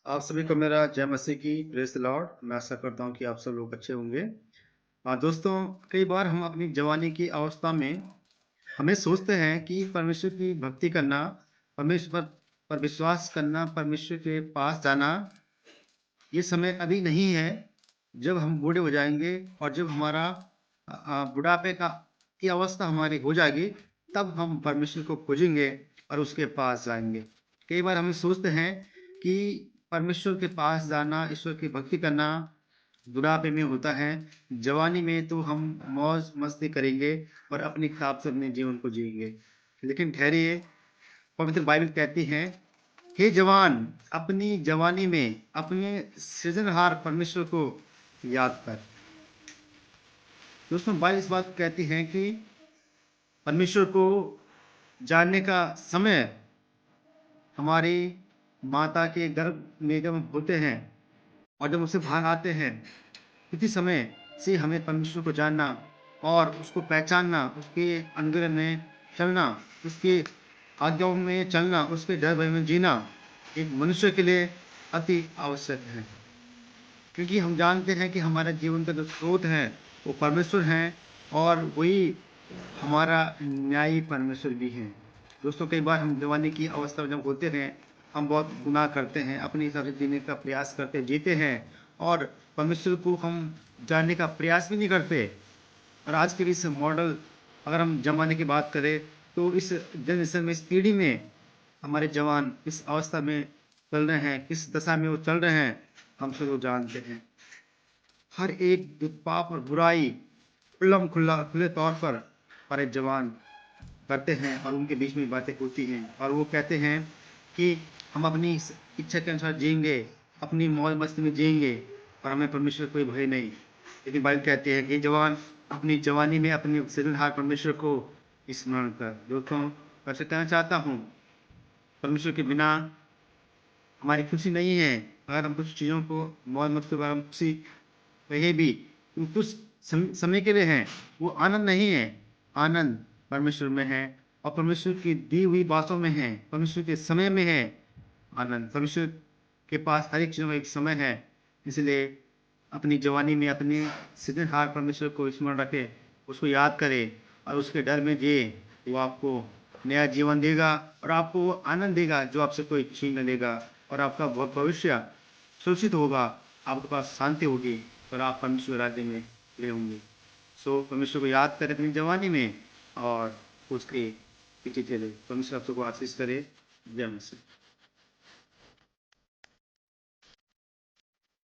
आप सभी को मेरा जय मसीह की प्रेज़ द लॉर्ड। मैं आशा करता हूँ कि आप सब लोग अच्छे होंगे। दोस्तों, कई बार हम अपनी जवानी की अवस्था में हमें सोचते हैं कि परमेश्वर की भक्ति करना, परमेश्वर पर विश्वास करना, परमेश्वर के पास जाना, ये समय अभी नहीं है। जब हम बूढ़े हो जाएँगे और जब हमारा बुढ़ापे का की अवस्था हमारी हो जाएगी, तब हम परमेश्वर को खोजेंगे और उसके पास जाएँगे। कई बार हम सोचते हैं कि परमेश्वर के पास जाना, ईश्वर की भक्ति करना बुढ़ापे में होता है। जवानी में तो हम मौज-मस्ती करेंगे और अपने हिसाब से अपने जीवन को जिएँगे। लेकिन ठहरिए, पवित्र बाइबल कहती है, हे जवान, अपनी जवानी में अपने सृजनहार परमेश्वर को याद कर। दोस्तों, बाइबल इस बात को कहती है कि परमेश्वर को जानने का समय हमारी माता के गर्भ में जब हम होते हैं और जब उससे बाहर आते हैं, इसी समय से हमें परमेश्वर को जानना और उसको पहचानना, उसके अंदर में चलना, उसकी आज्ञाओं में चलना, उसके डर भय में जीना, एक मनुष्य के लिए अति आवश्यक है। क्योंकि हम जानते हैं कि हमारा जीवन का जो स्रोत है, वो परमेश्वर हैं और वही हमारा न्यायी परमेश्वर भी हैं। दोस्तों, कई बार हम जवानी की अवस्था में जब होते हैं, हम बहुत गुनाह करते हैं, अपने हिसाब से जीने का प्रयास करते जीते हैं और परमेश्वर को हम जानने का प्रयास भी नहीं करते। और आज के इस मॉडल अगर हम ज़माने की बात करें, तो इस जनरेशन में, इस पीढ़ी में हमारे जवान किस अवस्था में चल रहे हैं, किस दशा में वो चल रहे हैं, हम सब लोग जानते हैं। हर एक जो पाप और बुराई खुल्लम-खुल्ला खुले तौर पर हमारे जवान करते हैं और उनके बीच में बातें होती हैं और वो कहते हैं कि हम अपनी इस इच्छा के अनुसार जिएँगे, अपनी मौज-मस्ती में जिएँगे और हमें परमेश्वर कोई भय नहीं। लेकिन बाइबल कहती है कि जवान अपनी जवानी में अपने सृजनहार परमेश्वर को स्मरण कर। दोस्तों, मैं आपसे कहना चाहता हूँ, परमेश्वर के बिना हमारी खुशी नहीं है। अगर हम कुछ चीज़ों को मौज-मस्ती में हम खुशी कहीं भी कुछ समय के लिए हैं, वो आनंद नहीं है। आनंद परमेश्वर में है और परमेश्वर की दी हुई बातों में है, परमेश्वर के समय में है आनंद। परमेश्वर के पास हर एक चीज़ों का एक समय है। इसलिए अपनी जवानी में अपने सृजनहार परमेश्वर को स्मरण रखें, उसको याद करें और उसके डर में जिए। वो आपको नया जीवन देगा और आपको वो आनंद देगा जो आपसे कोई छीन न लेगा और आपका भविष्य सुरक्षित होगा, आपके पास शांति होगी और आप परमेश्वर के राज्य में खड़े होंगे। सो परमेश्वर को याद करें अपनी जवानी में और उसके पीछे चले। परमेश्वर आप सबको आशीष करे। जय मसीह।